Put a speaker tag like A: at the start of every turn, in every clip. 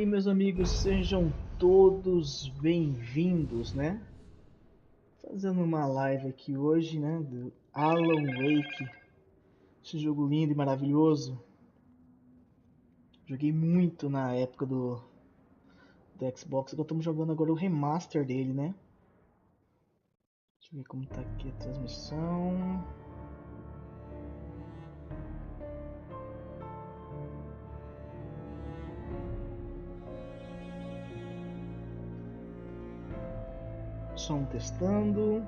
A: aí, meus amigos, sejam todos bem-vindos, né? Fazendo uma live aqui hoje, né, do Alan Wake. Esse jogo lindo e maravilhoso. Joguei muito na época do Xbox, agora estamos jogando agora o remaster dele, né? Deixa eu ver como tá aqui a transmissão. Som testando.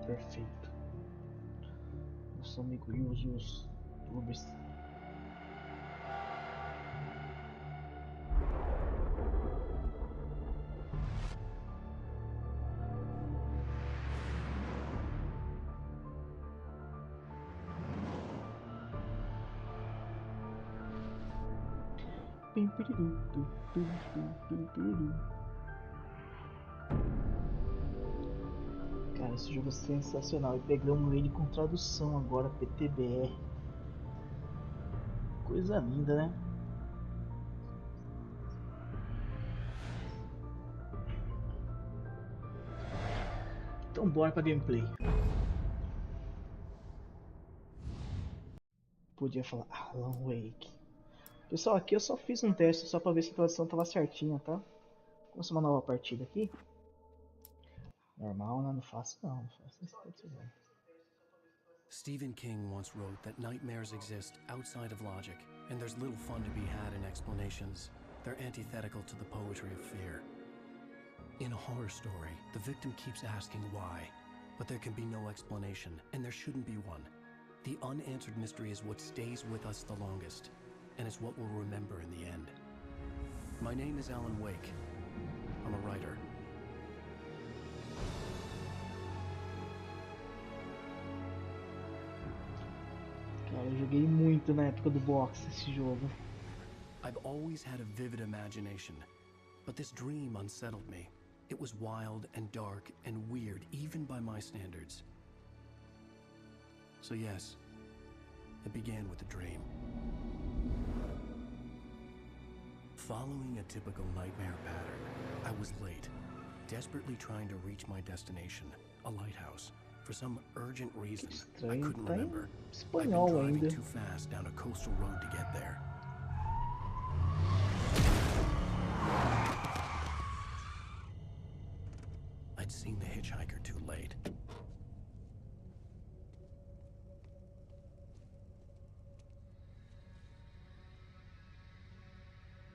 A: Perfeito. Nosso amigo Yusus Rubens. Cara, esse jogo é sensacional. E pegamos ele com tradução agora, PTBR. Coisa linda, né? Então bora pra gameplay. Podia falar Alan Wake. Pessoal, aqui eu só fiz um teste só pra ver se a tradução tava certinha, tá? Começar uma nova partida aqui. Normal, né? Não faço não. Não faço esse teste não.
B: Stephen King once wrote that nightmares exist outside of logic, and there's little fun to be had in explanations. They're antithetical to the poetry of fear. In a horror story, the victim keeps asking why, but there can be no explanation, and there shouldn't be one. The unanswered mystery is what stays with us the longest, and it's what we'll remember in the end. My name is Alan Wake. I'm a writer.
A: Cara, eu joguei muito na época do box esse jogo.
B: I've always had a vivid imagination, but this dream unsettled me. It was wild and dark and weird, even by my standards. So yes, it began with a dream. Following a typical nightmare pattern, I was late, desperately trying to reach my destination, a lighthouse. For some urgent reason, I couldn't remember. I'd been driving too fast down a coastal road to get there. I'd seen the hitchhiker too late.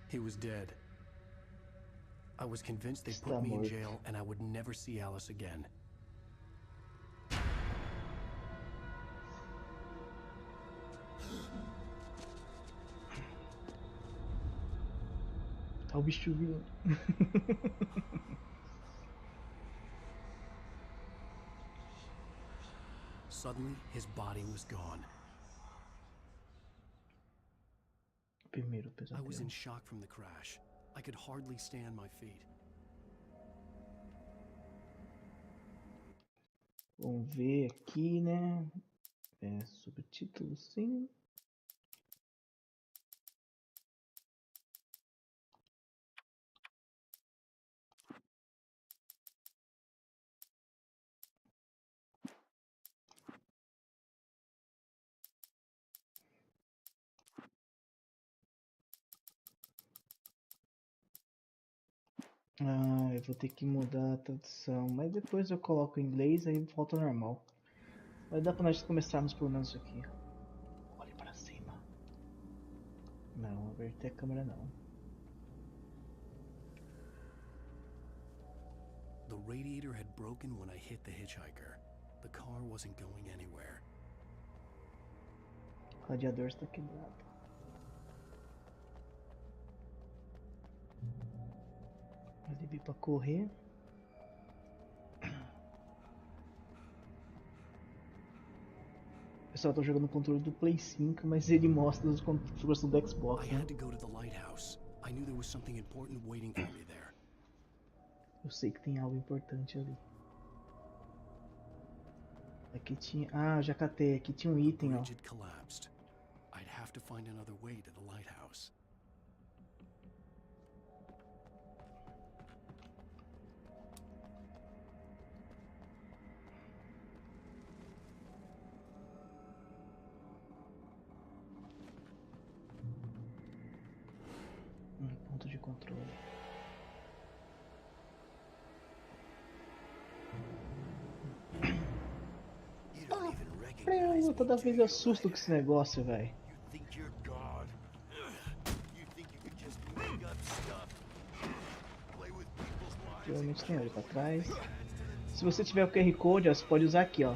B: He was dead. I was convinced they'd put me in jail and I would never see Alice again.
A: Tá o bicho vindo.
B: Suddenly, his body was gone.
A: Primeiro
B: I was in
A: pesadelo.
B: shock from the crash. I could hardly stand my feet.
A: Vamos ver aqui, né? É, subtítulo sim. Ah, eu vou ter que mudar a tradução, mas depois eu coloco em inglês aí volta ao normal. Vai dar pra nós começarmos pelo menos isso aqui. Olhe para cima. Não, apertei a câmera não.
B: The radiator had broken when I hit the hitchhiker. The car wasn't going anywhere.
A: O radiador está quebrado. Ele veio pra correr. Pessoal, eu tô jogando no controle do Play 5, mas ele mostra as configurações do Xbox,
B: I
A: né?
B: had to go to the lighthouse. I knew there was something important waiting for me there.
A: Eu sei que tem algo importante ali. Aqui tinha... Ah, já catei. Aqui tinha um item, ó.
B: Bridge had collapsed. I'd have to find another way to the lighthouse.
A: Ponto de controle. Toda vez eu assusto com esse negócio, velho. Provavelmente tem ali pra trás. Se você tiver o QR Code, ó, você pode usar aqui, ó.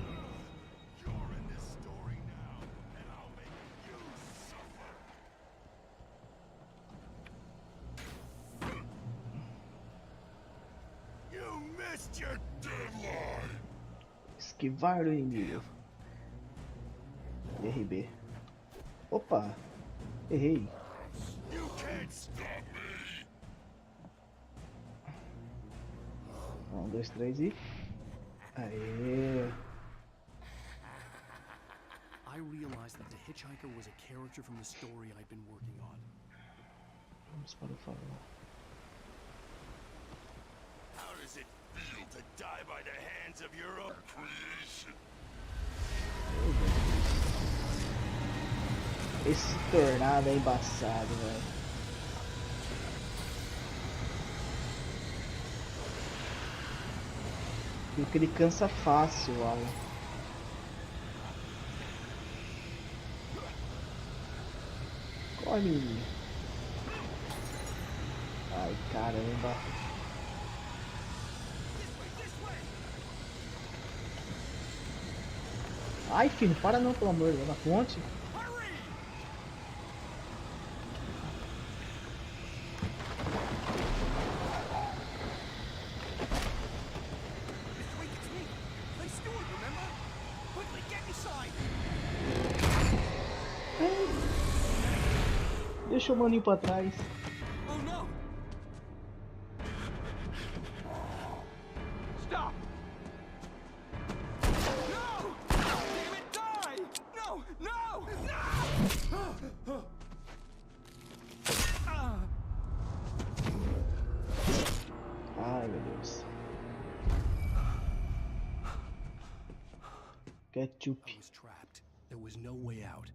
A: Esquivar o inimigo. RB. Opa! Errei. 1, 2, 3 e... Aê!
B: I realized that the hitchhiker was a character from the story I'd been working on.
A: Vamos para o farol.
C: How does it feel to die by the hands of your own creation?
A: Esse tornado é embaçado, velho. Porque ele cansa fácil, ó. Corre, menino. Ai, caramba. Ai, filho, para não, pelo amor de Deus, na ponte. Deixa o maninho pra trás.
C: Oh no! Stop! No! Damn it, die! No! No! No!
A: Ai, meu Deus. Ketchup.
B: I was trapped. There was no way out.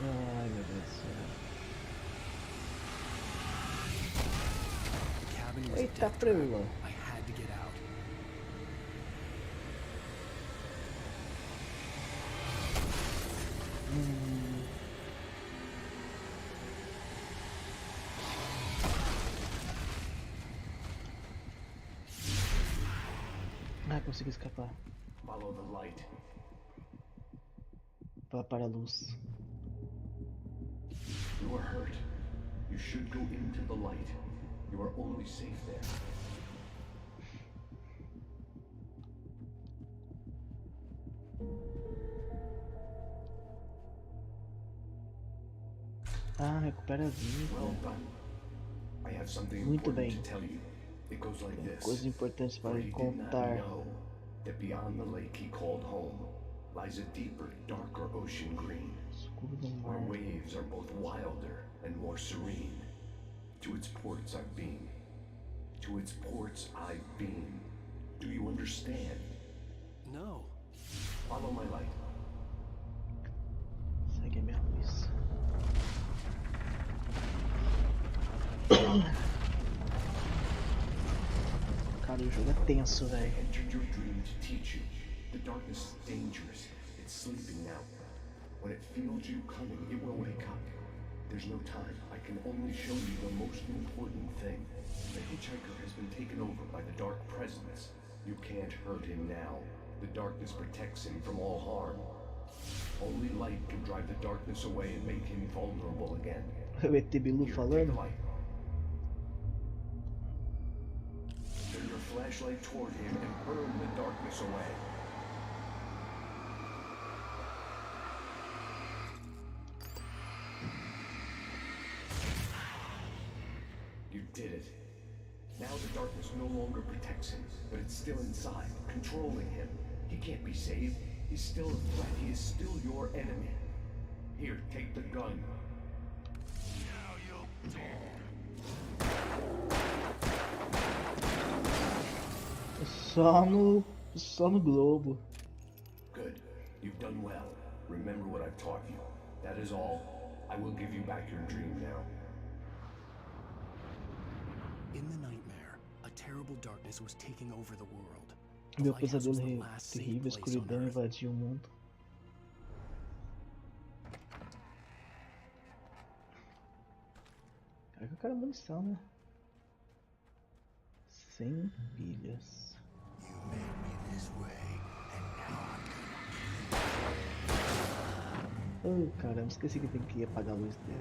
A: Ai, meu Deus do céu.
B: The cabin was a
A: Eita,
B: death trap.
A: prela.
B: I had to get out.
A: Ah, consegui escapar.
D: Follow the light.
A: Vá para a luz.
D: You are hurt. You should go into the light. You are only safe there.
A: Ah, recupera a vida.
D: Well done. I have something
A: Muito
D: important
A: bem.
D: to tell you. It goes like this.
A: Coisas importantes para
D: For
A: lhe
D: he did not
A: contar.
D: know that beyond the lake he called home lies a deeper, darker ocean green,
A: Escuro do
D: where
A: mar.
D: waves are both wilder and more serene. To its ports I've been. To its ports I've been. Do you understand?
B: No.
D: Follow my light.
A: Segue a minha luz. Cara, o jogo é tenso, velho.
D: I entered your dream to teach you. The darkness is dangerous. It's sleeping now. When it feels you coming, it will wake up. There's no time. I can only show you the most important thing. The hitchhiker has been taken over by the dark presence. You can't hurt him now. The darkness protects him from all harm. Only light can drive the darkness away and make him vulnerable again.
A: O ET Bilu
D: Here, take
A: falando.
D: the light. flashlight toward him and burn the darkness away. You did it. Now the darkness no longer protects him, but it's still inside, controlling him. He can't be saved. He's still a threat. He is still your enemy. Here, take the gun.
C: Now you'll die.
A: Só no globo.
D: Good. You've done well. Remember what I've taught you. That is all. I will give you back your dream now.
B: In the nightmare, a terrible darkness was taking over the world. The
A: Meu
B: lighthouse was
A: pesadelo
B: the last safe
A: terrível,
B: place on
A: escuridão
B: Earth.
A: invadiu o mundo. Cara, que eu quero munição, né? 100 pilhas.
C: You made me this way, and now I'm
A: Oh, caramba, esqueci que tem que apagar a luz dele.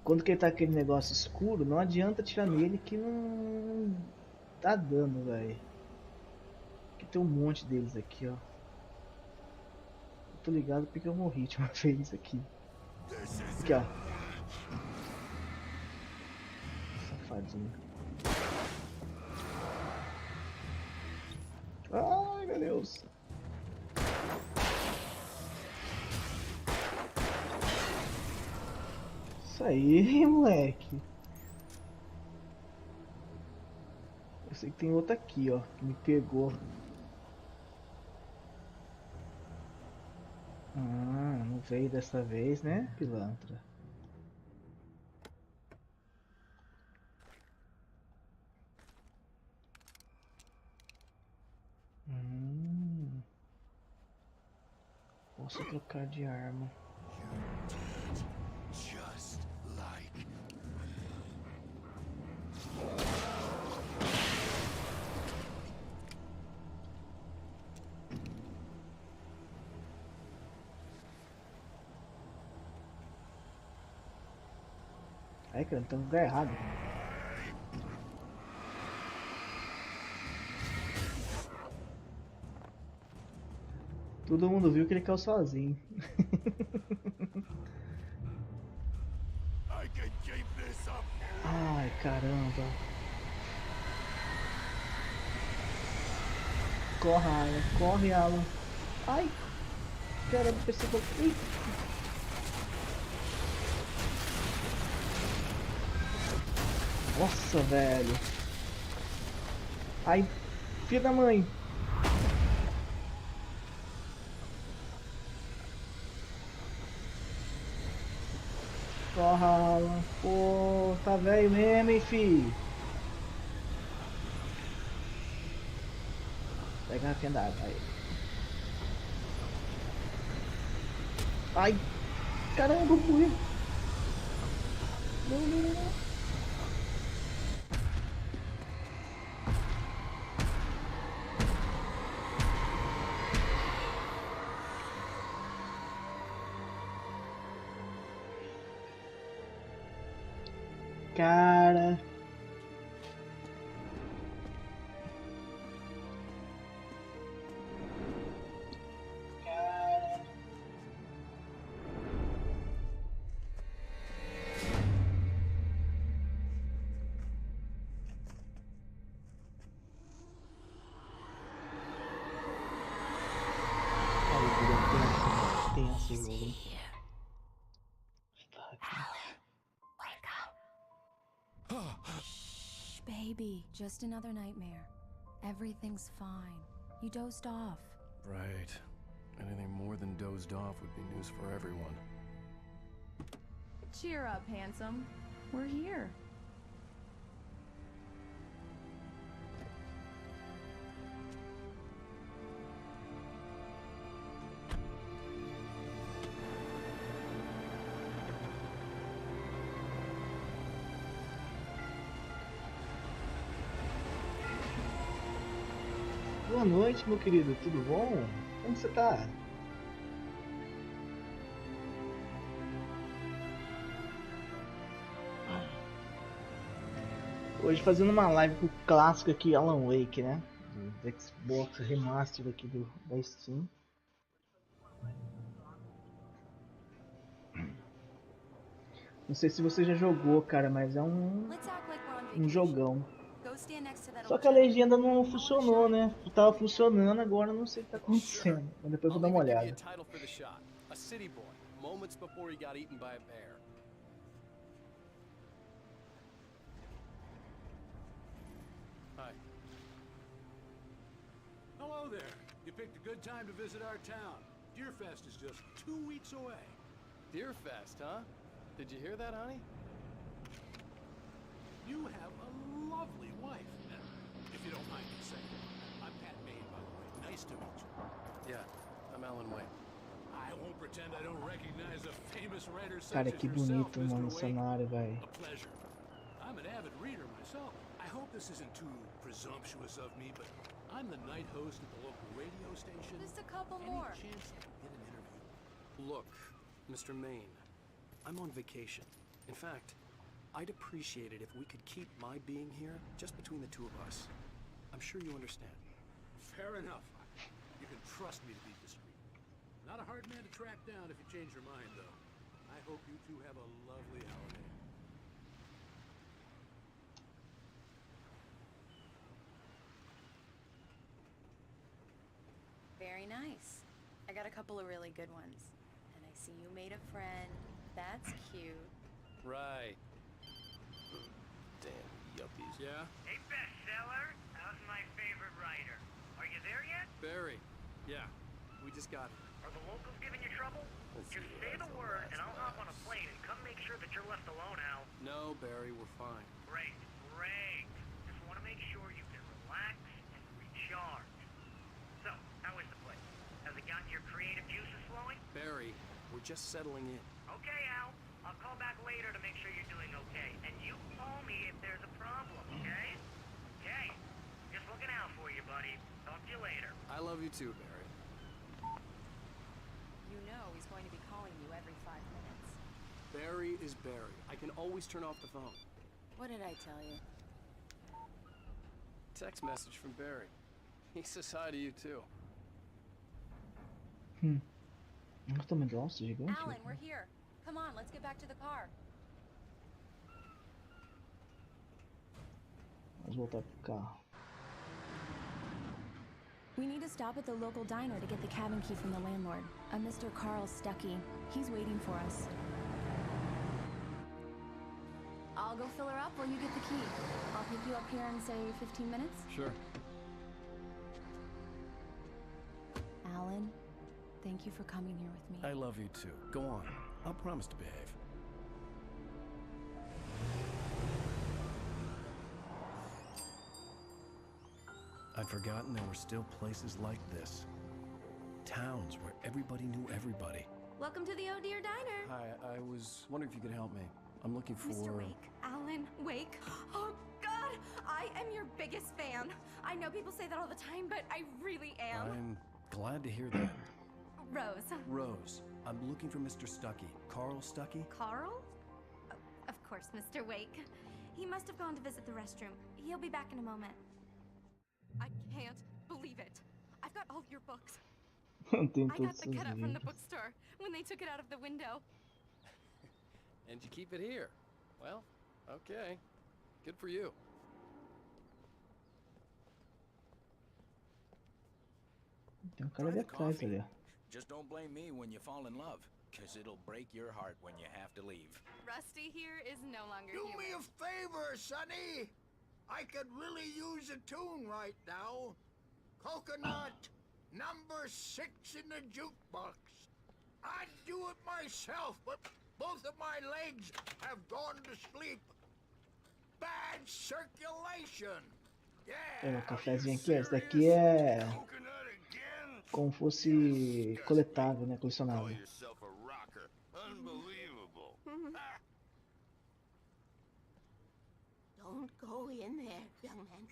A: Quando que ele tá aquele negócio escuro, não adianta atirar nele que não dá dano, velho. Aqui tem um monte deles aqui, ó. Eu tô ligado porque eu morri de uma vez aqui. Aqui, ó. Safadinho. Ai, meu Deus. Isso aí, moleque. Eu sei que tem outro aqui, ó, que me pegou. Ah, não veio dessa vez, né, pilantra? Posso trocar de arma.
C: just like
A: Ai, cara, tá no lugar errado. Todo mundo viu que ele caiu sozinho.
C: I can keep this up.
A: Ai, caramba. Corre, Alan. Corre, Alan. Ai, caramba, pensei que eu... Ih. Nossa, velho. Ai, filho da mãe. Corre, Alan. Pô, tá velho mesmo, hein, fi. Pega a garrafinha d'água. Aí. Ai, caramba, eu morri. Não, não, não, não. Cara. Tem esse jogo, hein? Está aqui.
E: Shh, baby. Just another nightmare. Everything's fine. You dozed off.
B: Right. Anything more than dozed off would be news for everyone.
F: Cheer up, handsome. We're here.
A: Boa noite, meu querido. Tudo bom? Como você tá? Hoje fazendo uma live com o clássico aqui, Alan Wake, né? Do Xbox Remastered aqui da Steam. Não sei se você já jogou, cara, mas é um jogão. Só que a legenda não funcionou, né? Tava funcionando, agora não sei o que tá acontecendo. Mas depois eu vou dar uma olhada.
B: A city boy, moments before he got eaten by a bear. Hi.
G: Hello there. You picked a good time to visit our town. Deerfest is just 2 weeks away.
B: Deerfest, huh? Did you hear that, honey?
G: You have a lovely wife. If you don't mind me saying. I'm Pat Maine, by the way. Nice to meet you.
B: Yeah, I'm Alan Wake.
G: I won't pretend I don't recognize a famous writer such
A: Cara,
G: as
A: que
G: yourself,
A: bonito, mano, o
G: Mr. Wake.
A: cenário, velho.
G: A pleasure. I'm an avid reader myself. I hope this isn't too presumptuous of me, but I'm the night host at the local radio station.
E: Just a couple
G: Any
E: more.
G: chance I can get an interview?
B: Look, Mr. Maine, I'm on vacation. In fact, I'd appreciate it if we could keep my being here just between the two of us. I'm sure you understand.
G: Fair enough. You can trust me to be discreet. Not a hard man to track down if you change your mind, though. I hope you two have a lovely holiday.
E: Very nice. I got a couple of really good ones. And I see you made a friend. That's cute.
B: Right. Damn yuppies.
G: Yeah?
H: Hey, bestseller. How's my favorite writer? Are you there yet?
B: Barry. Yeah, we just got here.
H: Are the locals giving you trouble?
B: Let's see
H: Just
B: what
H: say
B: else
H: the
B: I'll
H: word,
B: ask
H: and I'll
B: the
H: hop on a
B: lads.
H: plane and come make sure that you're left alone, Al.
B: No, Barry, we're fine.
H: Great, great. Just want to make sure you can relax and recharge. So, how is the place? Has it gotten your creative juices flowing?
B: Barry, we're just settling in.
H: Okay, Al. I'll call back later to make sure you're doing okay. And you call me if there's a problem, okay? Okay. Just looking out for you, buddy. Talk to you later.
B: I love you too, Barry.
E: You know he's going to be calling you every 5 minutes.
B: Barry is Barry. I can always turn off the phone.
E: What did I tell you?
B: Text message from Barry. He says hi to you too.
A: Um também gigante.
E: Alan, we're here. Come on, let's get back to the car.
A: Vamos voltar pro carro.
E: We need to stop at the local diner to get the cabin key from the landlord, a Mr. Carl Stuckey. He's waiting for us. I'll go fill her up while you get the key. I'll pick you up here in, say, 15 minutes.
B: Sure.
E: Alan, thank you for coming here with me.
B: I love you too. Go on. I'll promise to behave. I'd forgotten there were still places like this. Towns where everybody knew everybody.
I: Welcome to the Oh Dear Diner.
B: Hi, I was wondering if you could help me. I'm looking for...
I: Mr. Wake. Alan Wake. Oh, God! I am your biggest fan. I know people say that all the time, but I really am.
B: I'm glad to hear that.
I: Rose.
B: Rose, I'm looking for Mr. Stuckey. Carl Stuckey?
I: Carl? Of course, Mr. Wake. He must have gone to visit the restroom. He'll be back in a moment. I can't believe it. I've got all your books.
A: Tem
I: I got
A: todos
I: the
A: os
I: cutout from the
A: livros.
I: bookstore when they took it out of the window.
B: And you keep it here. Well, okay. Good for you.
A: Tem cara ali atrás ali, ó.
J: Just don't blame me when you fall in love, cause it'll break your heart when you have to leave.
I: Rusty here is no longer
C: Do
I: human.
C: me a favor, Sonny. I could really use a tune right now. Coconut, number 6 in the jukebox. I'd do it myself, but both of my legs have gone to sleep. Bad circulation.
A: É,
C: Yeah.
A: o cafezinho aqui, ó. Esse daqui é
C: Coconut again?
A: como fosse coletável, né?
C: Call
A: Colecionável.
C: yourself a rocker. Unbelievable. Ah.
K: Don't go in there, young man.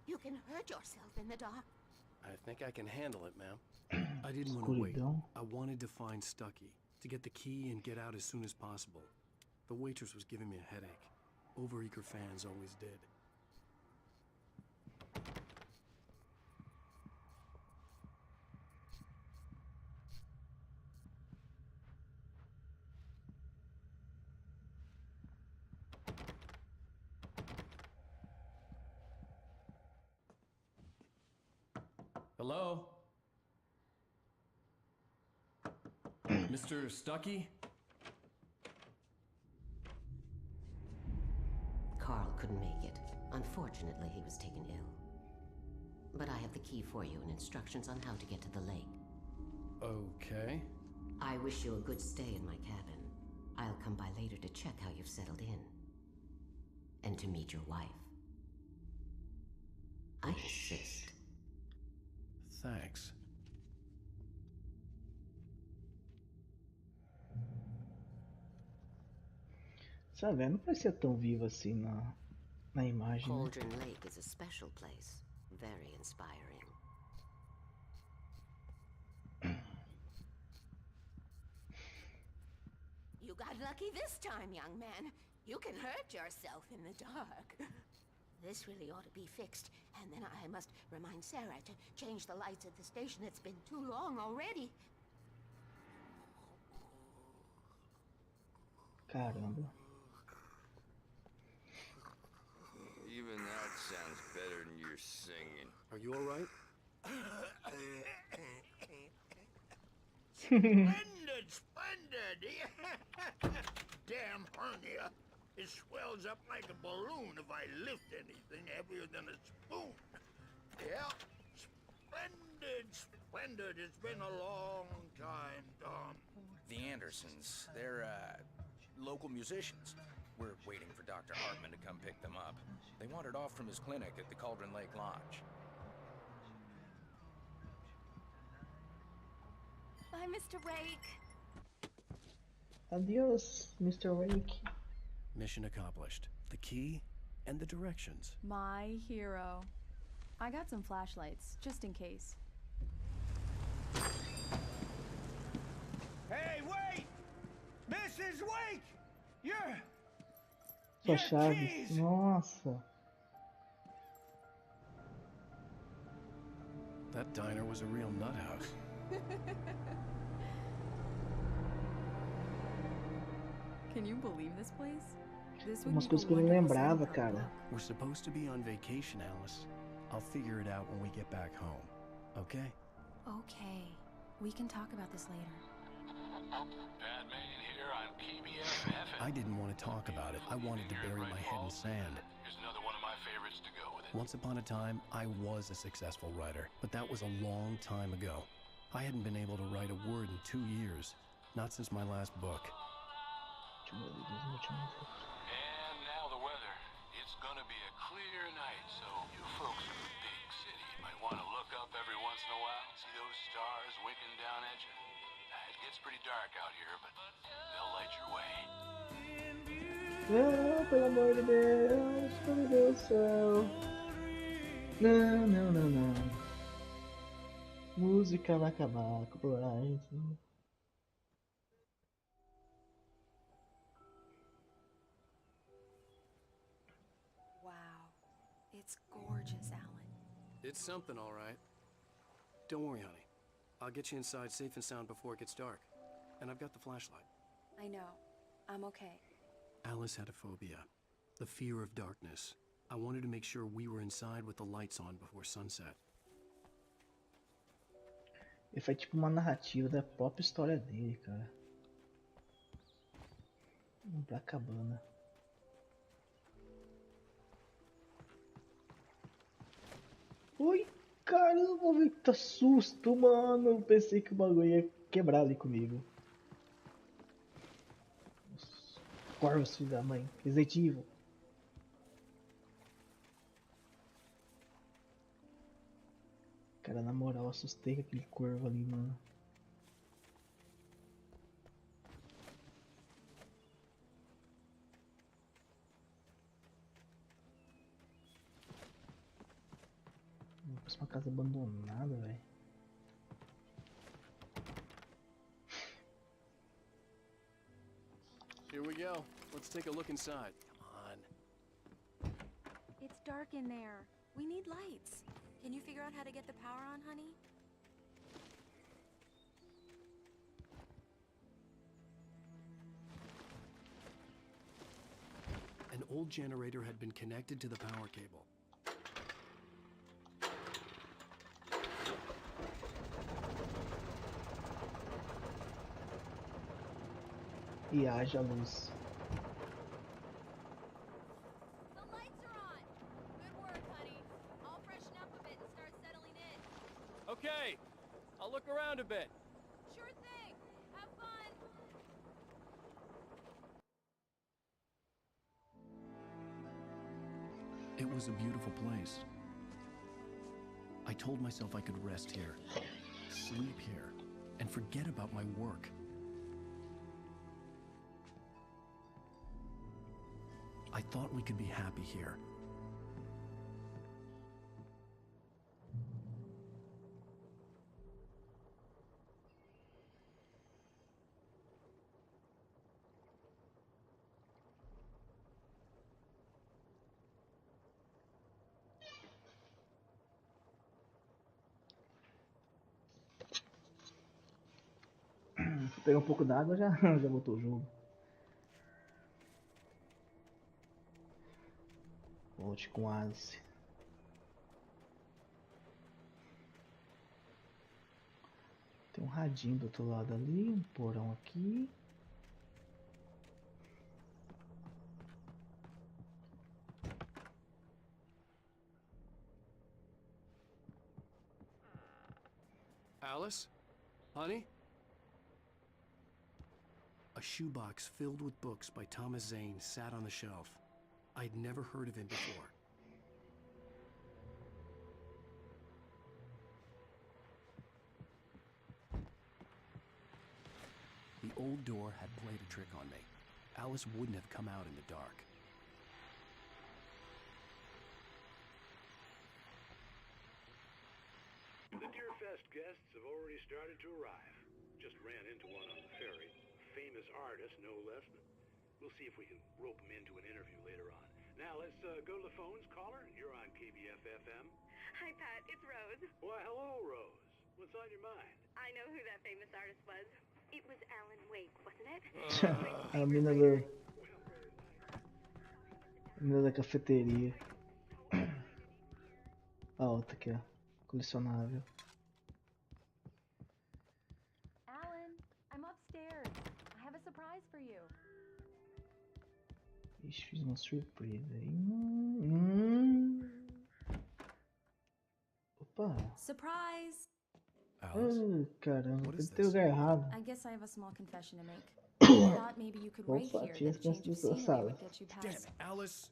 K: You can hurt yourself in the dark.
B: I think I can handle it, ma'am. I didn't want to wait.
A: Escuridão.
B: I wanted to find Stuckey, to get the key and get out as soon as possible. The waitress was giving me a headache. Overeager fans always did. Hello? Mr. Stuckey?
L: Carl couldn't make it. Unfortunately, he was taken ill. But I have the key for you and instructions on how to get to the lake.
B: Okay.
L: I wish you a good stay in my cabin. I'll come by later to check how you've settled in. And to meet your wife. I insist.
B: Thanks.
A: Sabe, não parecia tão vivo assim na imagem, né?
L: Cauldron Lake is a special place. Very inspiring.
K: You got lucky this time, young man. You can hurt yourself in the dark. This really ought to be fixed. And then I must remind Sarah to change the lights at the station. It's been too long already.
A: Caramba.
M: Even that sounds better than your singing.
B: Are you all right?
C: Splendid, splendid! Damn hernia. It swells up like a balloon if I lift anything heavier than a spoon. Yeah, splendid, splendid. It's been a long time, Tom.
J: The Andersons, they're, local musicians. We're waiting for Dr. Hartman to come pick them up. They wandered off from his clinic at the Cauldron Lake Lodge.
I: Bye, Mr. Wake.
A: Adios, Mr. Wake.
B: Mission accomplished. The key and the directions.
F: My hero. I got some flashlights, just in case.
C: Hey, wait! Mrs. Wake!
A: Sua chaves. Nossa.
B: That diner was a real nut house.
F: Can you believe this place? This would
A: Umas
F: make
A: coisas
F: a
A: que eu não
F: wonderful
A: lembrava,
F: setting for a
A: cara.
F: book.
B: We're supposed to be on vacation, Alice. I'll figure it out when we get back home. Okay?
E: Okay. We can talk about this later.
G: Batman here on KBFF.
B: I didn't want to talk about it. I wanted to bury my head in sand.
G: Here's another one of my favorites to go with it.
B: Once upon a time, I was a successful writer, but that was a long time ago. I hadn't been able to write a word in 2 years. Not since my last book.
G: And now the weather. It's gonna be a clear night, so you folks in the big city might want to look up every once in a while, see those stars winking down at you. It gets pretty dark out here, but they'll light your way.
A: Não, pelo amor de Deus, meu Deus do céu. Não, não, não, não. Música vai acabar com o isso.
E: Wow. It's gorgeous, Alan.
B: It's something, all right. Don't worry, honey. I'll get you inside safe and sound before it gets dark. And I've got the flashlight.
E: I know. I'm okay.
B: Alice had a phobia. The fear of darkness. I wanted to make sure we were inside with the lights on before sunset.
A: Ele faz tipo uma narrativa da própria história dele, cara. Vamos pra cabana. Oi, caramba, velho, que susto, mano. Eu pensei que o bagulho ia quebrar ali comigo. Os corvos, filho da mãe. Resident Evil. Cara, na moral, eu assustei com aquele corvo ali, mano. Parece uma casa abandonada, velho.
B: Here we go. Let's take a look inside. Come on.
I: It's dark in there. We need lights. Can you figure out how to get the power on, honey?
B: An old generator had been connected to the power cable.
A: E haja luz.
F: The lights are on. Good work, honey. I'll freshen up a bit and start settling in.
N: Okay, I'll look around a bit.
F: Sure thing. Have fun.
B: It was a beautiful place. I told myself I could rest here, sleep here, and forget about my work. I thought we could be happy here.
A: Pegar um pouco d'água já, já botou o jogo. Volte com Alice. Tem um radinho do outro lado ali, um porão aqui.
B: Alice? Honey? A shoebox filled with books by Thomas Zane sat on the shelf. I'd never heard of him before. The old door had played a trick on me. Alice wouldn't have come out in the dark.
O: The Deerfest guests have already started to arrive. Just ran into one on the ferry. Famous artist, no less. We'll see if we can rope him into an interview later on. Now let's go to the phones. Caller, you're on KBF-FM.
P: Hi, Pat. It's Rose.
O: Why, hello, Rose. What's on your mind?
P: I know who that famous artist was. It was Alan Wake, wasn't it?
A: A mina da cafeteria. A outra aqui, ó. Colecionável.
F: Alan, I'm upstairs. I have a surprise for you.
A: Ixi, fiz uma surpresa aí. Opa!
E: Surprise!
A: Oh, caramba, tem lugar errado.
E: I guess I have a small confession to make. I thought maybe you could wait
A: Opa,
E: here.
A: tinha
E: That change of
A: esquecido da
E: scenery
A: sala.
E: would get you past.
B: Damn, Alice,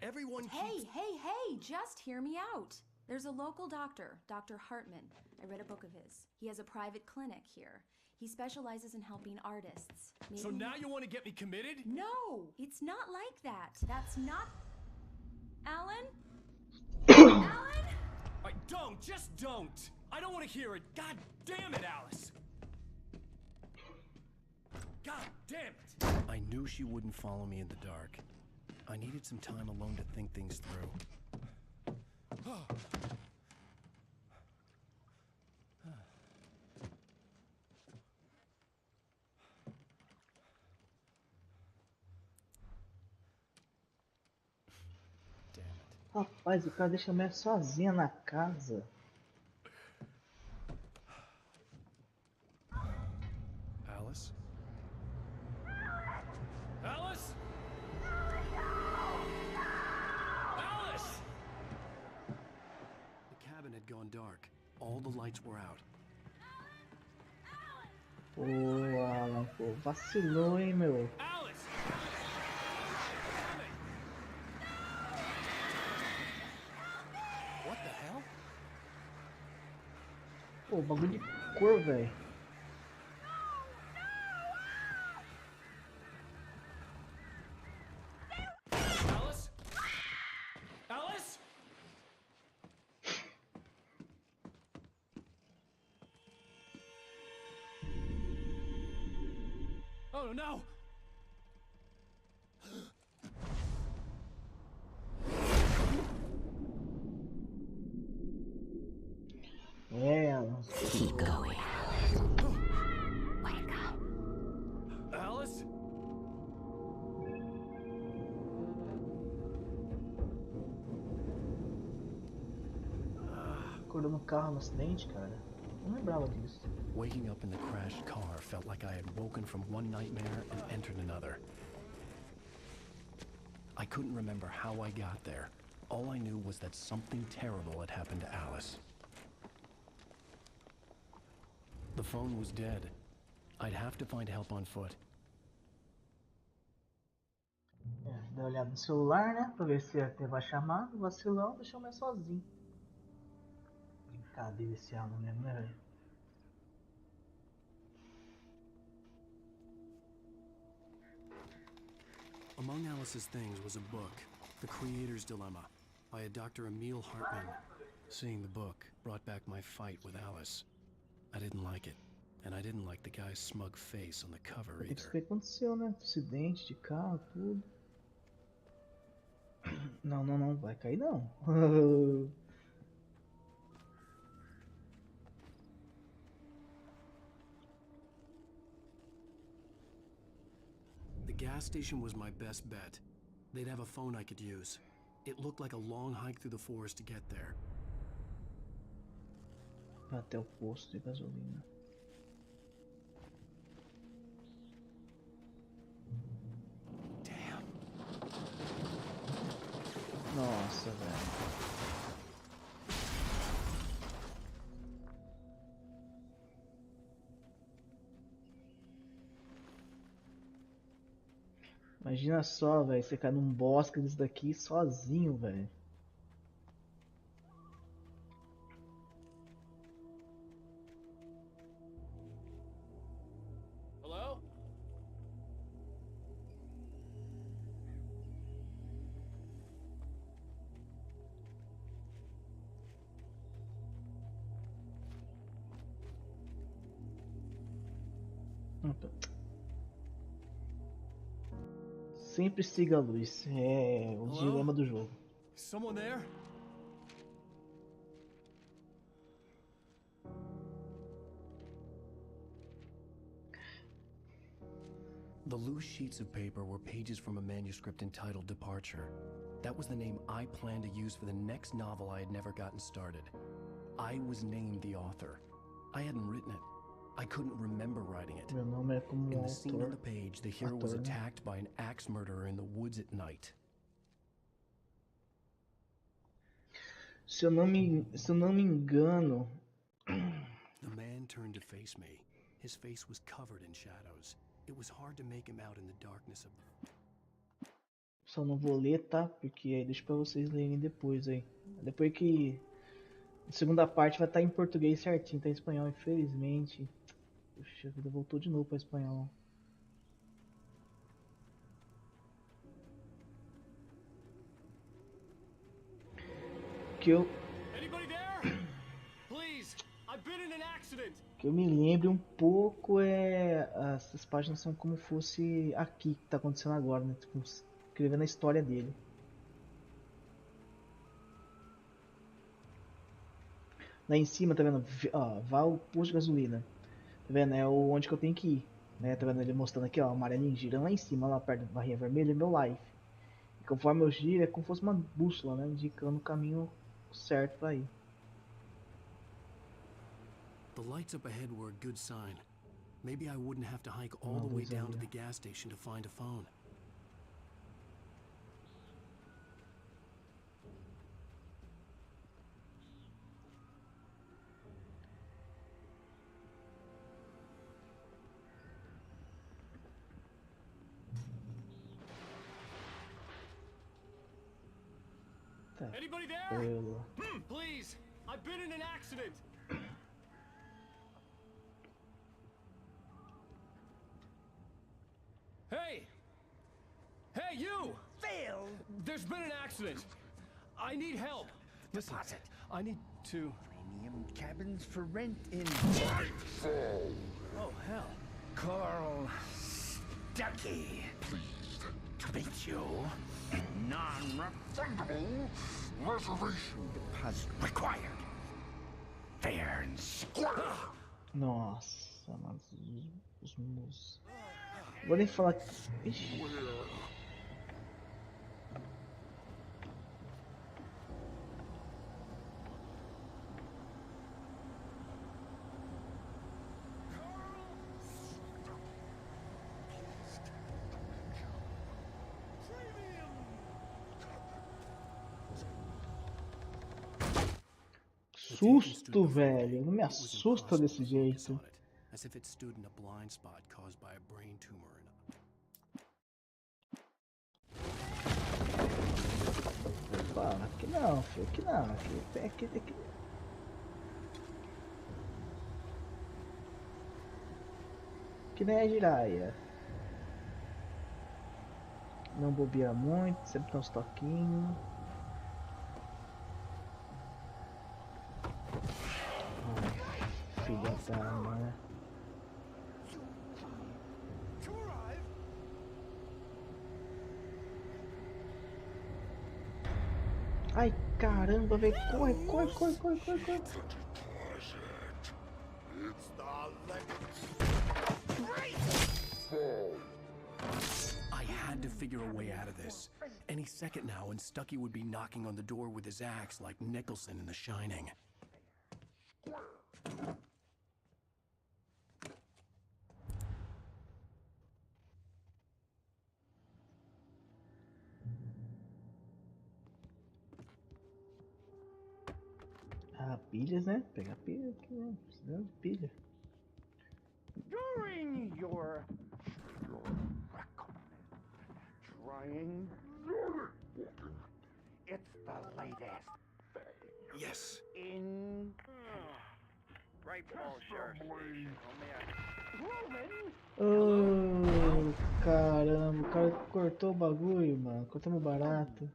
B: everyone keeps...
E: Hey, just hear me out. There's a local doctor, Dr. Hartman. I read a book of his. He has a private clinic here. He specializes in helping artists.
B: So now you want to get me committed?
E: No, it's not like that. That's not... Alan? Alan?
B: Just don't! I don't want to hear it. God damn it, Alice! God damn it! I knew she wouldn't follow me in the dark. I needed some time alone to think things through.
A: Rapaz, o cara deixa a mulher sozinha na casa.
B: Alice? Alice? Alice! The cabin had gone dark. All the lights were out.
A: Pô, Alan, pô, vacilou, hein, meu.
B: Alice! What the hell?
A: Pô, bagulho de cor, velho.
B: Alice? Alice? Oh no!
A: É, Alan.
L: Keep going. Wake up.
B: Alice?
A: Acordou no carro no acidente, cara. Não lembrava disso.
B: Waking up in the crashed car felt like I had woken from one nightmare and entered another. I couldn't remember how I got there. All I knew was that something terrible had happened to Alice. The phone was dead. I'd have to find help on foot.
A: Dá uma olhada no celular, né? Pra ver se teve a chamada. Vacilão, deixou mais sozinho. Brincadeira esse Alan mesmo, né, velho?
B: Among Alice's things was a book, The Creator's Dilemma, by a Dr. Emil Hartmann. Seeing the book brought back my fight with Alice. I didn't like it, and I didn't like the guy's smug face on the cover
A: Tem que
B: either.
A: saber o que aconteceu, né? Acidente de carro, tudo. Não, não, não, vai cair não.
B: The gas station was my best bet. They'd have a phone I could use. It looked like a long hike through the forest to get there.
A: Até o posto de gasolina.
B: Damn.
A: Nossa, velho. Imagina só, velho, você cai num bosque desse daqui sozinho, velho.
N: Hello?
A: Sempre siga a luz. É o dilema do jogo.
B: Someone there? The loose sheets of paper were pages from a manuscript entitled Departure. That was the name I planned to use for the next novel I had never gotten started. I was named the author. I hadn't written it. I couldn't remember writing it.
A: Meu nome é como
B: In the scene on
A: autor.
B: the page, the hero was
A: Ator, né?
B: attacked by an axe murderer in the woods at night.
A: Se eu não me engano,
B: The man turned to face me. His face was covered in shadows. It was hard to make him out in the darkness of
A: só não vou ler, tá? Porque aí deixa pra vocês lerem depois aí. Depois que a segunda parte vai estar em português certinho, tá em espanhol, infelizmente. Puxa, a vida voltou de novo pra espanhol. Que eu
N: Anybody there? Please, I've been in an accident.
A: que eu me lembre um pouco essas páginas são como fosse aqui que tá acontecendo agora, né? Tipo, escrevendo a história dele. Lá em cima, tá vendo? Ó, vá ao posto de gasolina. Tá vendo? É onde que eu tenho que ir. Né? Tá vendo ele mostrando aqui, ó, amarelinho girando lá em cima, lá perto da barrinha vermelha, é meu life. E conforme eu giro, é como se fosse uma bússola, né? Indicando o caminho certo pra ir.
B: The lights up ahead were a good sign. Maybe I wouldn't have to hike all the way down to the gas station to find a phone.
N: Anybody there? Please, I've been in an accident. Hey! Hey, you!
C: Phil!
N: There's been an accident. I need help. Listen, I need to...
C: Premium cabins for rent in...
N: Oh, hell.
C: Carl Stuckey. Pleased to meet you. Non-refundable reservation deposit required. Fair and square.
A: Nossa, mas os mus. Vou nem falar. Ixi. susto, velho. Não me assusta desse jeito.
B: As if it stood in a blind spot caused by a brain tumor.
A: Opa, aqui não, filho. Aqui não. Aqui. Que nem a giraia. Não bobear muito, sempre tem uns toquinhos. Ai, filha da mãe. Ai, caramba, velho. Corre.
B: I had to figure a way out of this. Any second now, and Stucky would be knocking on the door with his axe like Nicholson in The Shining.
A: Ah, pilhas, né? Pegar pilha aqui, né? Precisando de pilha.
C: During your trying, it's the latest
B: Yes.
C: in right ball sheriff station.
A: Oh, caramba, o cara cortou o bagulho, mano. Cortou meu barato.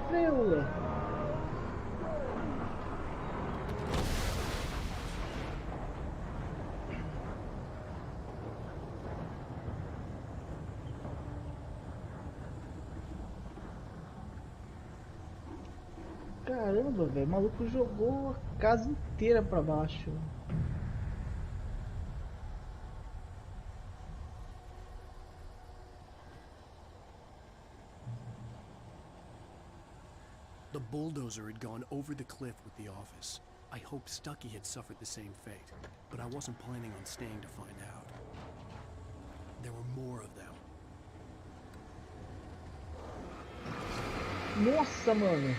A: Preula. Caramba, velho, o maluco jogou a casa inteira pra baixo.
B: The bulldozer had gone over the cliff with the office. I hoped Stucky had suffered the same fate, but I wasn't planning on staying to find out. There were more of them.
A: Nossa, mano.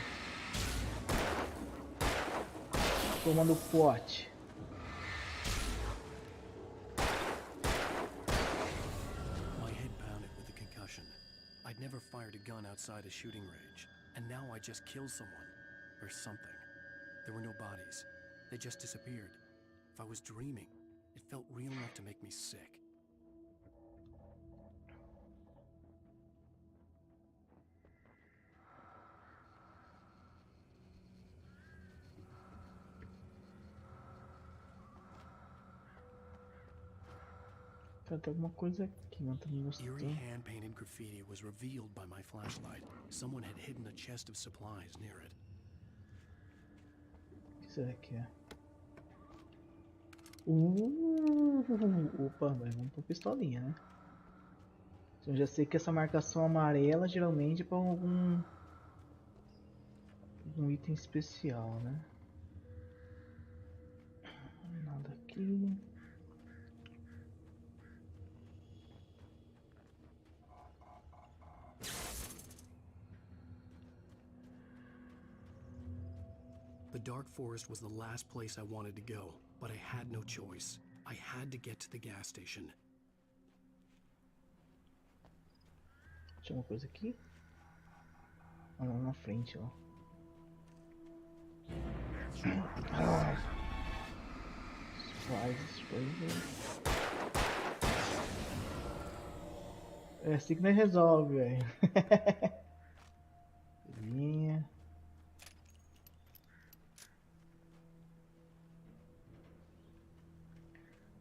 A: Tomando pote.
B: My head pounded with a concussion. I'd never fired a gun outside a shooting range, and now I just killed someone. Or something. There were no bodies. They just disappeared. If I was dreaming, it felt real enough to make me sick.
A: Tem alguma coisa aqui, não tá me mostrando.
B: Eerie hand-painted graffiti was revealed by my flashlight. Someone had hidden a chest of supplies near it.
A: O que será que é? Opa, mas vamos pra pistolinha, né? Eu já sei que essa marcação amarela geralmente é para algum item especial, né? Nada aqui.
B: The dark forest was the last place I wanted to go, but I had no choice. I had to get to the gas station.
A: Tinha uma coisa aqui? Ah, lá na frente, ó. É assim que nós resolve, velho. Linha.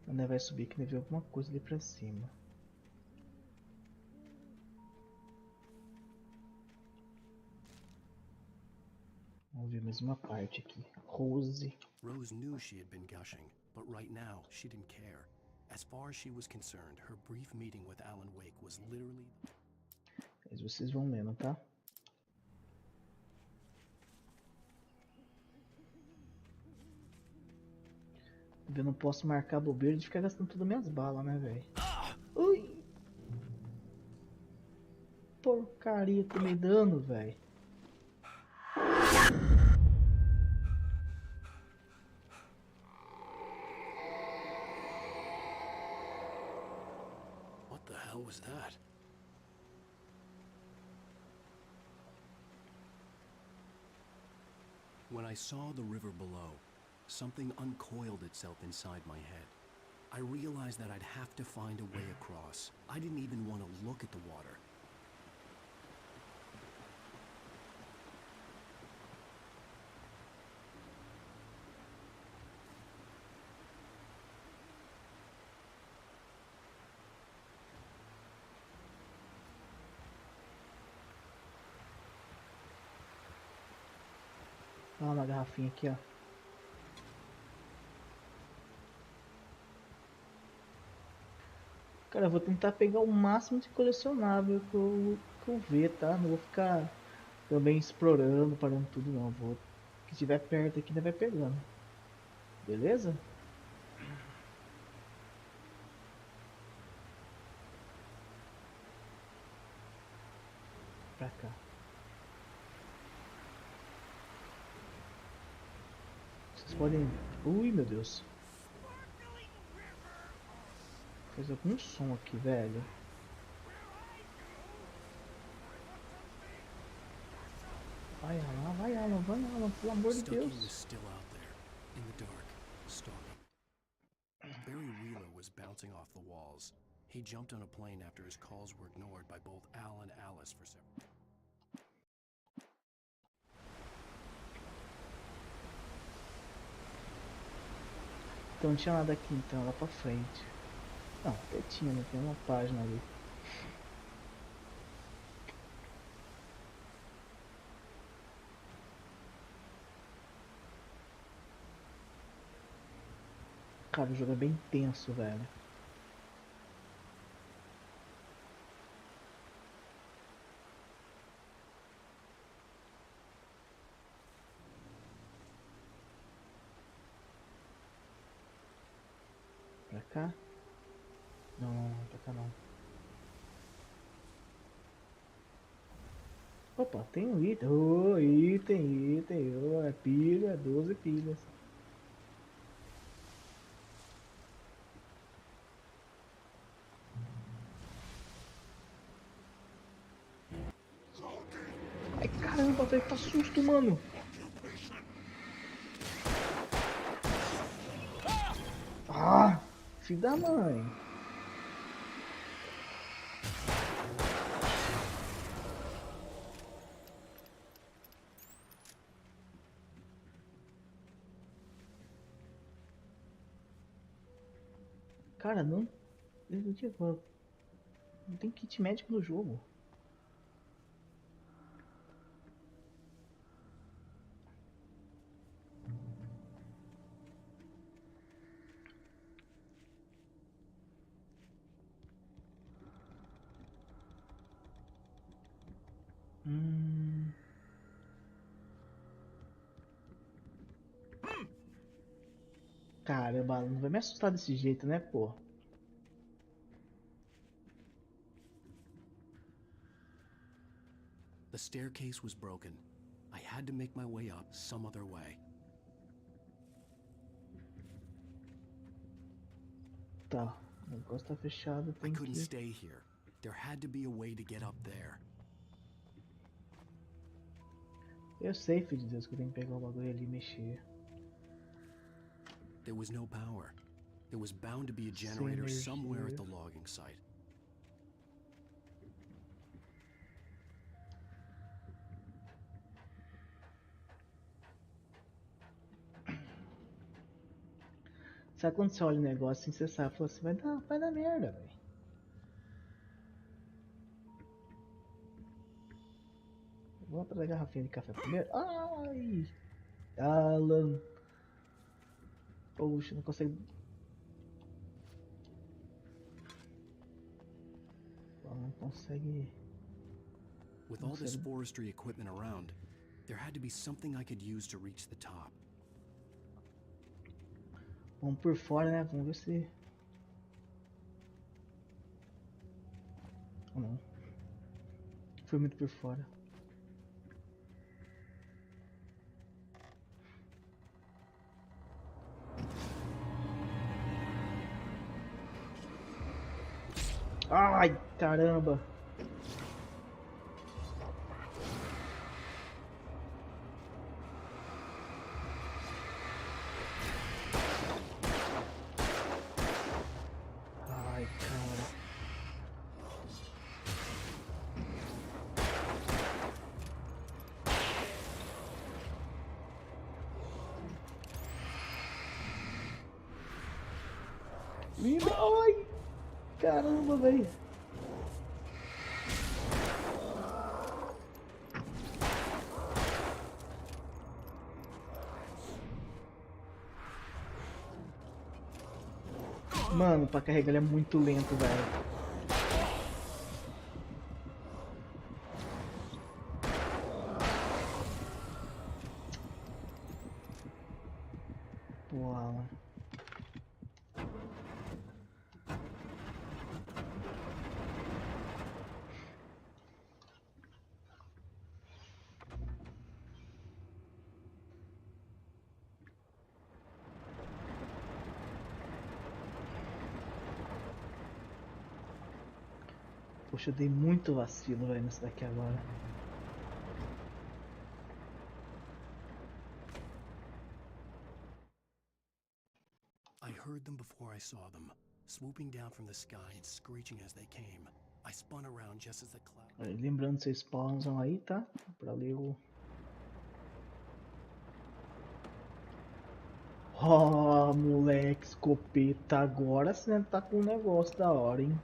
A: Ainda vai subir que deve ver alguma coisa ali pra cima. Vamos ver mais uma parte aqui. Rose.
B: Rose knew she had been gushing, but right now she didn't care. As far as she was concerned, her brief meeting with Alan Wake was literally...
A: Mas vocês vão mesmo, tá? Eu não posso marcar bobeira de ficar gastando todas as minhas balas, né, velho? Ui! porcaria tá me dando, velho?
B: What the hell was that? When I saw the river below, something uncoiled itself inside my head. I realized that I'd have to find a way across. I didn't even want to look at the water.
A: Olha uma garrafinha aqui, ó. Cara, eu vou tentar pegar o máximo de colecionável que eu ver, tá? Não vou ficar também explorando, parando tudo não. Vou, o que estiver perto aqui, ainda vai pegando. Beleza? Pra cá. Vocês podem... Ui, meu Deus. Faz algum som aqui, velho. Vai, Alan, vai, Alan, vai, Alan, pelo amor de
B: Stucky
A: Deus.
B: was still out there, in the dark, stalking. Barry Wheeler was bouncing off the walls. He jumped on a plane after his calls were ignored by both Al and Alice for several...
A: Então não tinha nada aqui então, lá pra frente. Não, até tinha, né? Tem uma página ali. Cara, o jogo é bem tenso, velho. Pra cá? Não, pra cá não. Opa, tem um item. Oh, item. Oh, é pilha, 12 pilhas. Ai, caramba, velho, tá susto, mano. Ah, filho da mãe. Cara, não tem kit médico no jogo. Caramba, não vai me assustar desse jeito, né, pô?
B: The staircase was broken. I had to make my way up some other way.
A: Tá, o negócio tá fechado,
B: I
A: tem
B: couldn't
A: que...
B: stay here. There had to be a way to get up there.
A: Eu sei, filho de Deus, que eu tenho que pegar o bagulho ali e mexer.
B: There was no power. There was bound to be a generator somewhere at the logging site.
A: Sabe quando você olha o negócio assim, você sabe, fala assim, vai dar merda, velho. Vamos trazer a garrafinha de café primeiro. Ai! Alan! Poxa, não consegue... Não consegue...
B: With all this forestry equipment around, there had to be something I could use to reach the top.
A: Vamos por fora, né? Vamos ver se... Não. Foi muito por fora. Ai, caramba. Ai, cara. Ai, caramba, velho. Mano, pra carregar ele é muito lento, velho. Uau. Poxa, eu dei muito vacilo, velho, nessa daqui agora.
B: I heard them before I saw them, swooping down from the sky and screeching as they came. I spun around just as the cloud...
A: Lembrando, vocês pausam aí, tá? Pra ler o... Oh, moleque, escopeta. Agora você tá com um negócio da hora, hein?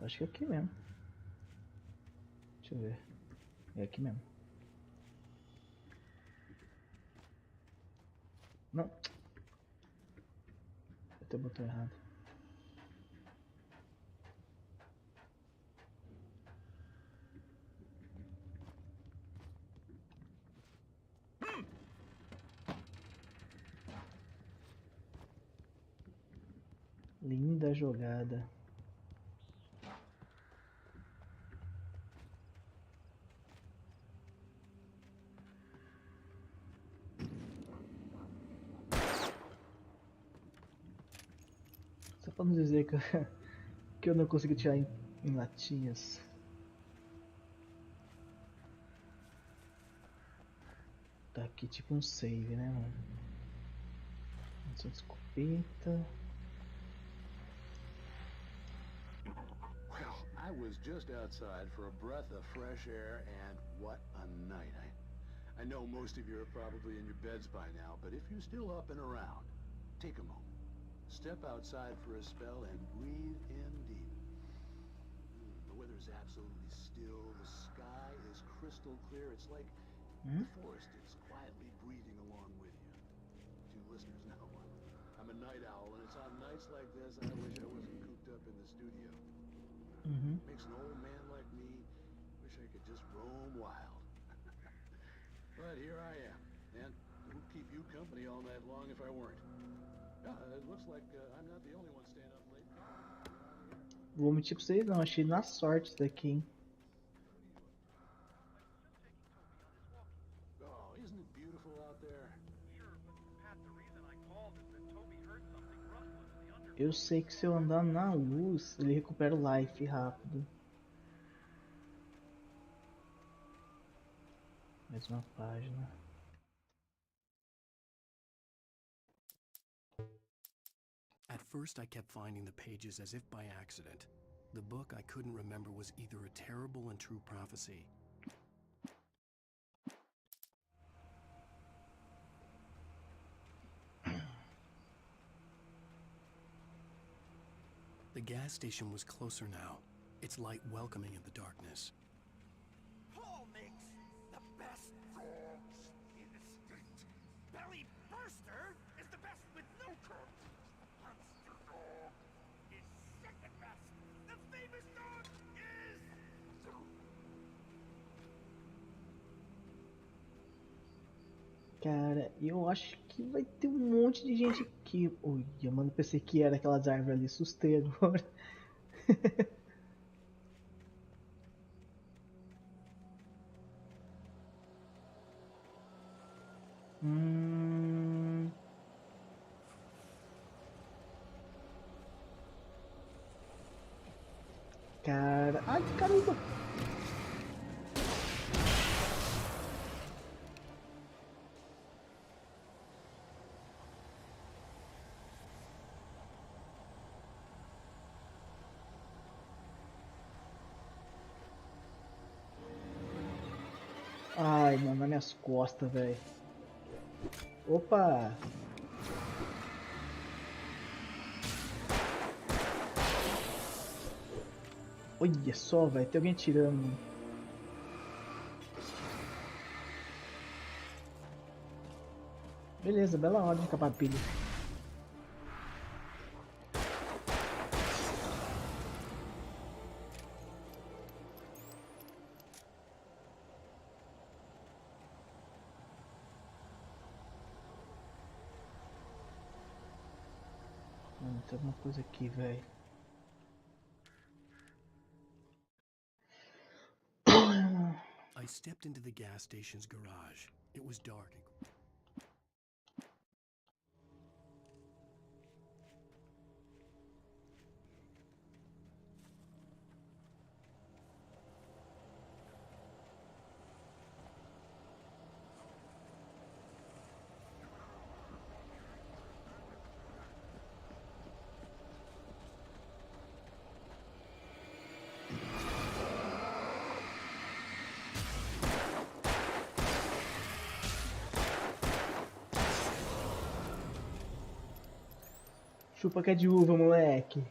A: Acho que é aqui mesmo. Deixa eu ver. É aqui mesmo. Não. Até botou errado. Linda jogada. Só pra não dizer que eu não consigo tirar em latinhas. Tá aqui tipo um save, né, mano? Essa escopeta.
O: Well, I was just outside for a breath of fresh air, and what a night. I know most of you are probably in your beds by now, but if you're still up and around, take a moment. Step outside for a spell and breathe in deep. The weather is absolutely still. The sky is crystal clear. It's like the forest is quietly breathing along with you. To you listeners know, I'm a night owl, and it's on nights like this I wish I wasn't cooped up in the studio. Makes an old man like me wish I could just roam wild. But here I am, and who'd keep you company all night long if I weren't? It looks like I'm not the only one staying up late.
A: Vou mentir pra vocês não, achei na sorte isso daqui, hein?
O: Oh, isn't it beautiful out there?
A: Eu sei que se eu andar na luz, ele recupera o life rápido. Mais uma página.
B: At first I kept finding the pages as if by accident. The book I couldn't remember was either a terrible and true prophecy. The gas station was closer now, its light welcoming in the darkness.
C: Paul makes the best dogs in the state. Belly Burster is the best with no curves. Monster Dog is second best. The famous dog is...
A: Cara, eu acho que vai ter um monte de gente aqui. Olha, mano, pensei que era aquelas árvores ali. Assustei agora. Cara... Ai, caramba! Ai, mano, nas minhas costas, velho. Opa! Olha só, velho, tem alguém tirando, mano. Beleza, bela hora de acabar a pilha. Mano, tem alguma coisa aqui, velho.
B: I stepped into the gas station's garage. It was dark and
A: Chupa que é de uva, moleque.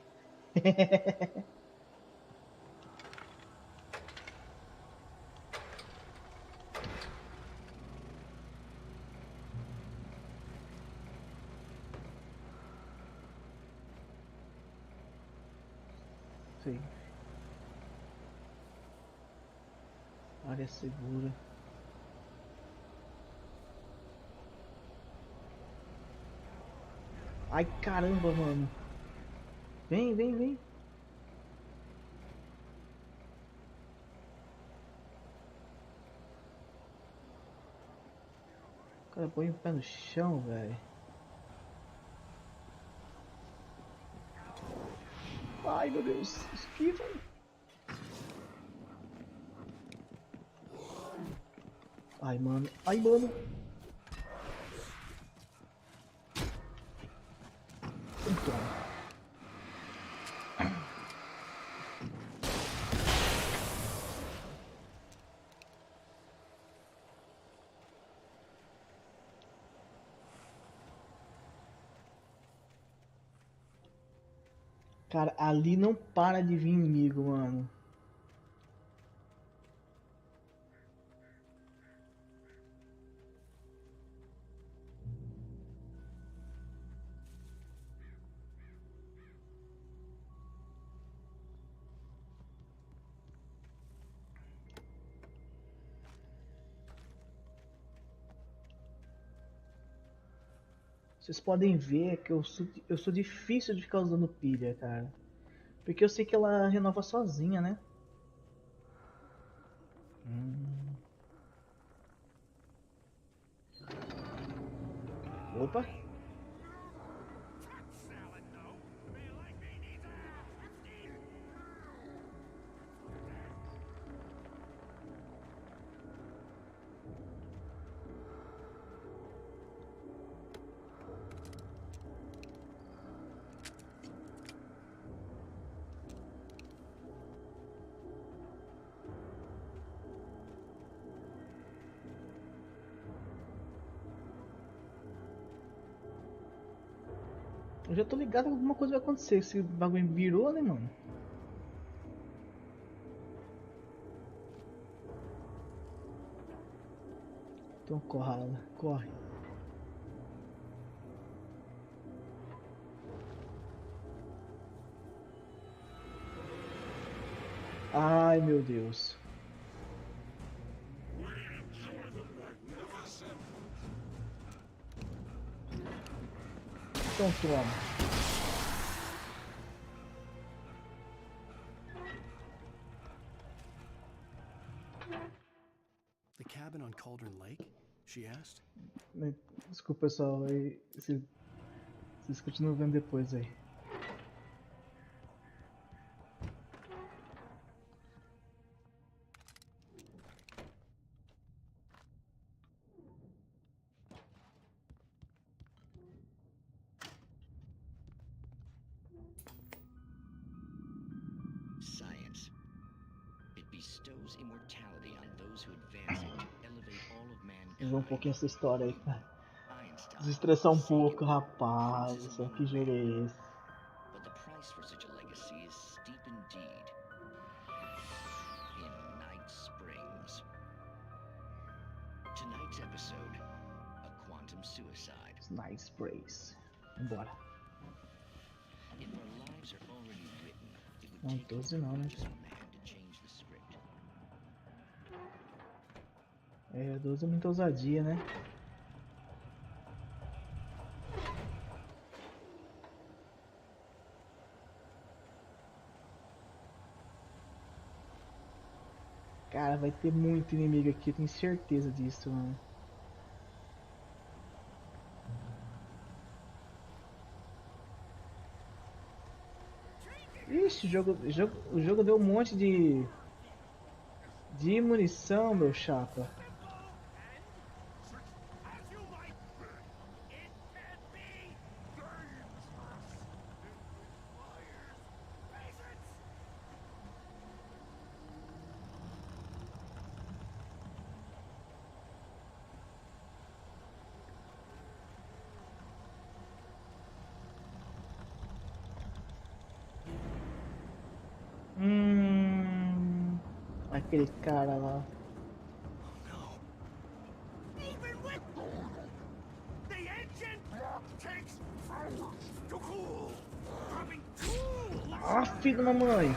A: Sim. Área segura. Ai, caramba, mano. Vem, vem, vem. O cara põe o pé no chão, velho. Ai, meu Deus. Esquiva. Ai, mano. Ai, mano. Então. Cara, ali não para de vir inimigo, mano. Vocês podem ver que eu sou difícil de ficar usando pilha, cara. Porque eu sei que ela renova sozinha, né? Opa! Eu já tô ligado que alguma coisa vai acontecer. Esse bagulho virou, né, mano? Então corre, corre. Ai, meu Deus. Então toma.
B: The cabin on Cauldron Lake? She asked.
A: Desculpa, pessoal. Vocês continuam vendo depois aí.
Q: Science. It bestows immortality on those who advance it to elevate all of mankind.
A: Vamos ver um pouquinho essa história aí, cara.
Q: Einstein.
A: Desestressar um pouco, rapaz. Que jogo é esse?
Q: But the price for such a legacy is steep indeed. In Night Springs. Tonight's episode, a quantum suicide.
A: Night Springs. Vambora.
Q: If our lives are already written, it would
A: Não,
Q: take
A: 12 não, né?
Q: just a man to change the script.
A: É, 12 é muita ousadia, né? Cara, vai ter muito inimigo aqui, eu tenho certeza disso, mano. Ixi, o jogo deu um monte de munição, meu chapa. Aquele cara lá. Ah, filho da mamãe.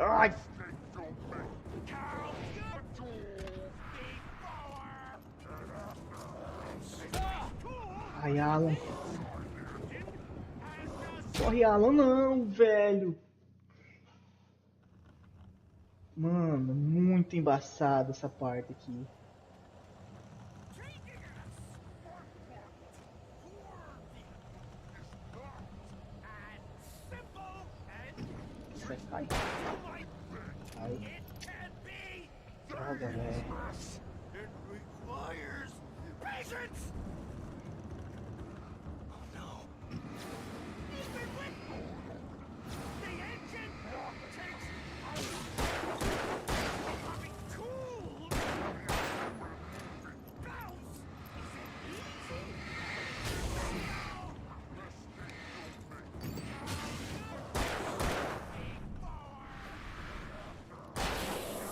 A: Ai. Ai, Alan. Corre, Alan, não, velho. Mano, muito embaçado essa parte aqui. Você cai. Ai. Droga, velho.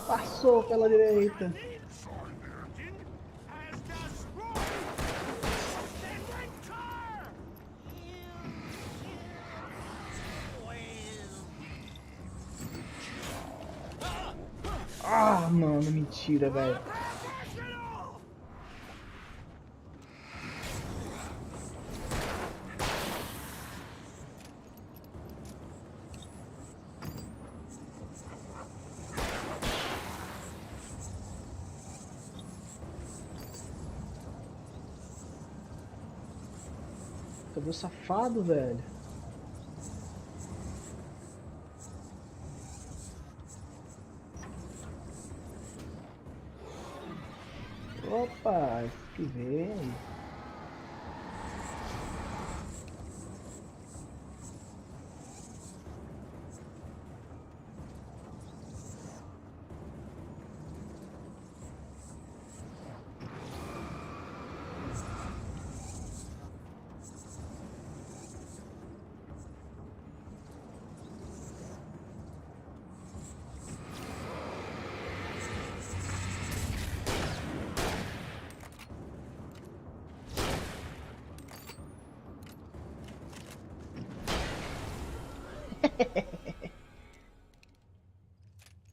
A: Passou pela direita. Ah, mano, mentira, velho. Cadê o safado, velho? Opa, esse que vem.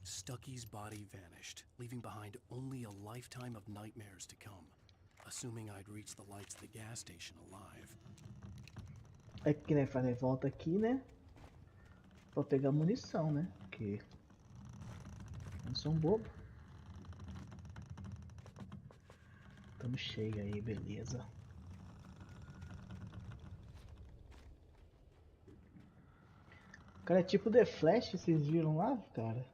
B: Stucky's body vanished, leaving behind only a lifetime of nightmares to come. Assuming I'd reach the lights of the gas station alive.
A: É que né, fazer volta aqui, né? Pra pegar munição, né? Porque eu não sou um bobo. Tamo cheio aí, beleza. Cara, é tipo The Flash, vocês viram lá, cara?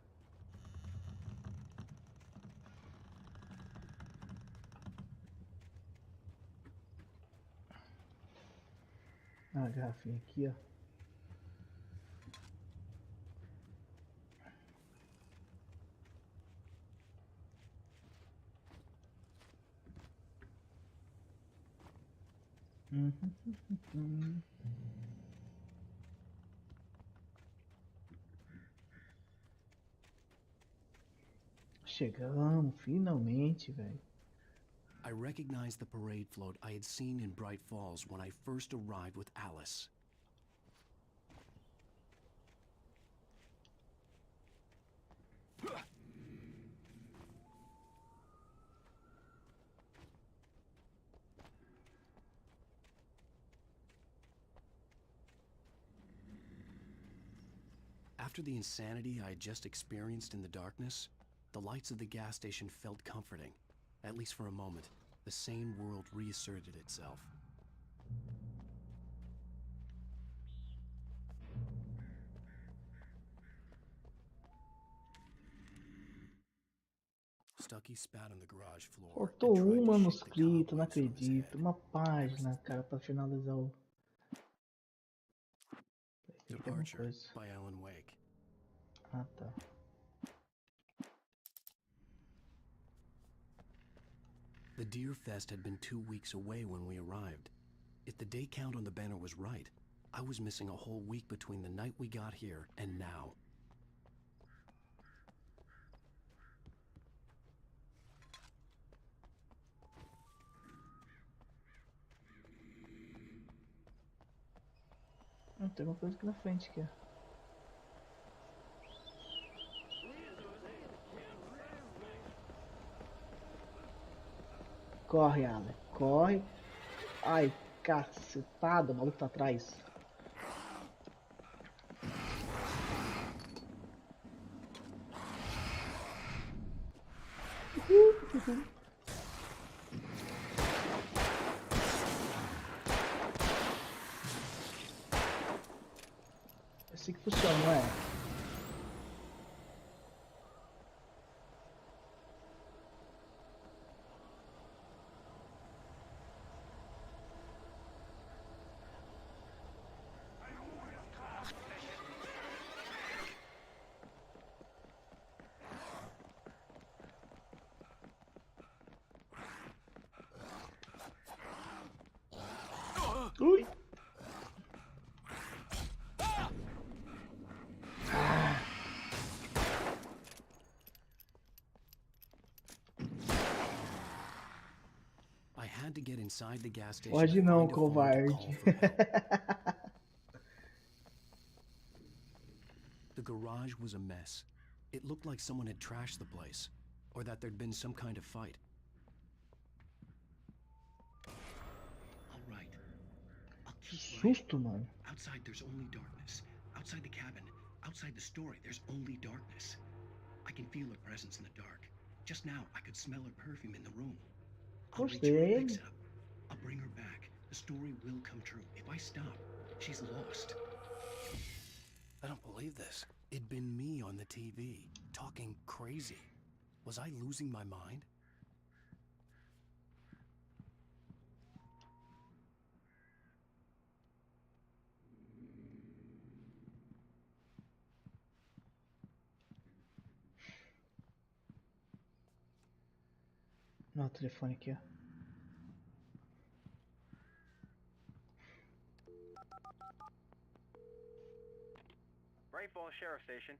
A: Ah, a garrafinha aqui, ó. Chegamos, finalmente, velho.
B: I recognized the parade float I had seen in Bright Falls when I first arrived with Alice. After the insanity I had just experienced in the darkness, the lights of the gas station felt comforting. At least for a moment, the sane world reasserted itself. Stucky spat on the garage floor.
A: Faltou um manuscrito, não acredito. Uma página, cara, pra finalizar o...
B: Departure by Alan Wake.
A: Ah, tá.
B: The Deer Fest had been 2 weeks away when we arrived. If the day count on the banner was right, I was missing a whole week between the night we got here and now.
A: Tem uma coisa aqui na frente aqui, ó. Corre, Alan, corre. Ai, cacetada, o maluco tá atrás. É assim que funciona, não é? Ui!
B: I had to get inside the gas station.
A: Pode não, covarde.
B: The garage was a mess. It looked like someone had trashed the place, or that there'd been some kind of fight.
Q: All right.
A: Susto, mano.
Q: Outside there's only darkness. Outside the cabin, outside the story, there's only darkness. I can feel her presence in the dark. Just now, I could smell her perfume in the room. I'll reach her and fix it up. I'll bring her back. The story will come true. If I stop, she's lost.
B: I don't believe this. It'd been me on the TV, talking crazy. Was I losing my mind?
A: Não, o telefone aqui, ó.
R: Bright Falls Sheriff Station.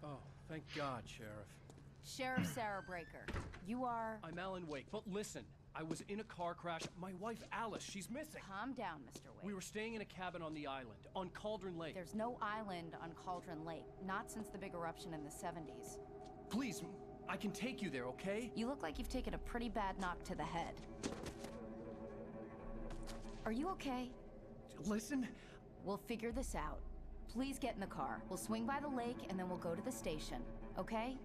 N: Oh, thank God, Sheriff.
E: Sheriff Sarah Breaker. You are...
N: I'm Alan Wake, but listen. I was in a car crash. My wife, Alice, she's missing.
E: Calm down, Mr. Wake.
N: We were staying in a cabin on the island, on Cauldron Lake.
E: There's no island on Cauldron Lake. Not since the big eruption in the 70s.
N: Please, I can take you there, okay?
E: You look like you've taken a pretty bad knock to the head. Are you okay?
N: Listen.
E: We'll figure this out. Please get in the car. We'll swing by the lake and then we'll go to the station, okay?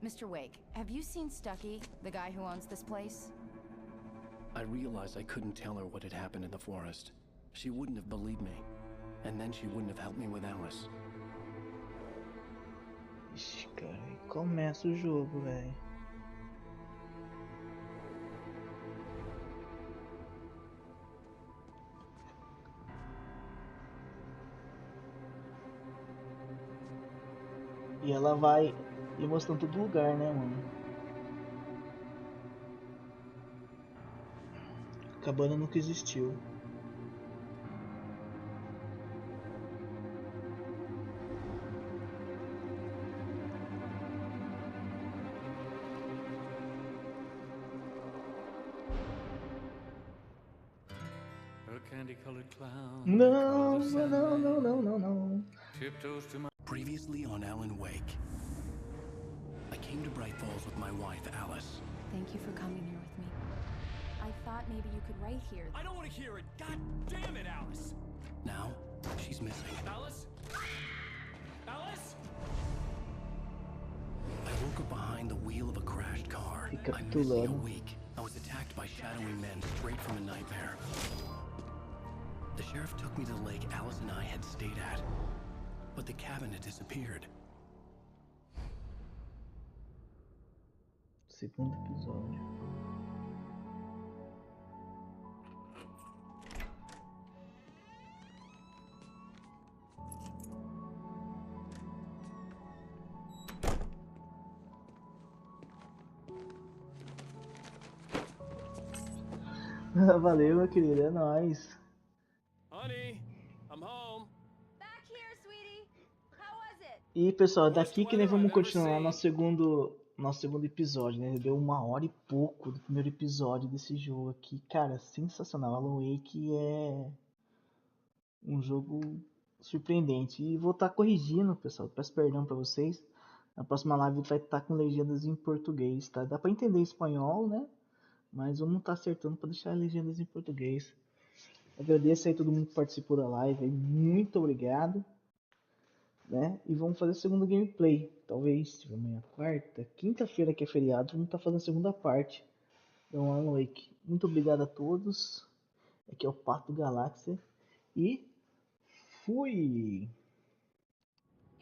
E: Mr. Wake, have you seen Stucky, the guy who owns this place?
B: I realized I couldn't tell her what had happened in the forest. She wouldn't have believed me. And then she wouldn't have helped me with Alice.
A: Ixi, cara, começa o jogo, velho. E ela vai lhe mostrando todo lugar, né, mano? A cabana nunca existiu. Não, não, não, não, não, não.
B: Previously on Alan Wake. I came to Bright Falls with my wife, Alice.
E: Thank you for coming here with me. I thought maybe you could write here.
N: I don't want to hear it. God damn it, Alice.
B: Now, she's missing.
N: Alice? Alice?
B: I woke up behind the wheel of a crashed car. I'm missing a week. I was attacked by shadowy men straight from a nightmare. The sheriff took me to the lake Alice and I had stayed at. But the cabin had disappeared.
A: Segundo episódio. Valeu, meu querido, é nóis.
N: Honey, I'm home.
F: Back here, sweetie. How was it?
A: E pessoal, daqui que nós vamos continuar nosso segundo episódio, né? Deu 1h e pouco do primeiro episódio desse jogo aqui. Cara, sensacional. Alan Wake é um jogo surpreendente. E vou estar corrigindo, pessoal. Peço perdão para vocês. Na próxima live vai estar com legendas em português, tá? Dá para entender espanhol, né? Mas vamos estar acertando para deixar legendas em português. Agradeço aí todo mundo que participou da live. Muito obrigado. Né? E vamos fazer o segundo gameplay. Talvez amanhã, quarta, quinta-feira que é feriado, vamos estar fazendo a segunda parte do Alan Wake. Muito obrigado a todos. Aqui é o Pato Galáxia. E fui!